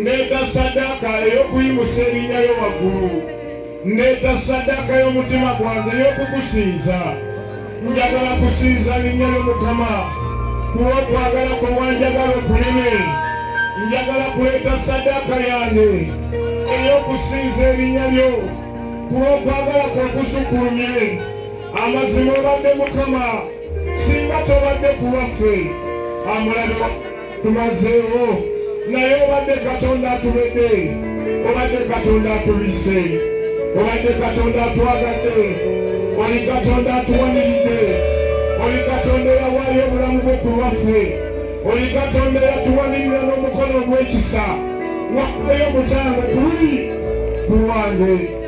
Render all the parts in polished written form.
Neta sadaka ey'okuyimusa erinnya lyo waggulu. Neta sadaka y'omutima gwange ey'okukusinza. Njagala kusinza linnya lyo Mukama kulw'okwagala kwe wanjagala okunene. Njagala kuleeta sadaka yange ey'okusinza erinnya lyo kulw'okwagala kwe kusukulumye. Amazima obadde Mukama, singa tobadde ku lwaffe, amulabe tumazeewo, naye obadde Katonda atubedde, obadde Katonda atubisse, obadde Katonda atwagadde, oli Katonda atuwaniridde, oli Katonda eyawaayo obulamu bwe ku lwaffe, oli Katonda eyatuwanirira n'omukono ogw'ekisa, wakubayo omutango ku luli ku lwange.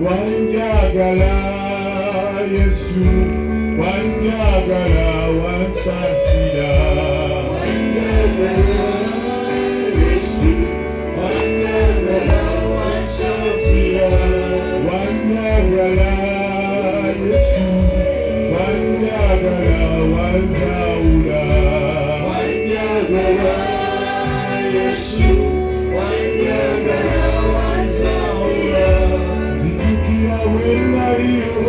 Wanjagala Yesu, wanjagala wansasira. Wanjagala Yesu, wanjagala wansasira. Wanjagala Yesu, wanjagala wanzaula. Wanjagala Yesu, wanjagala wanzaula. When I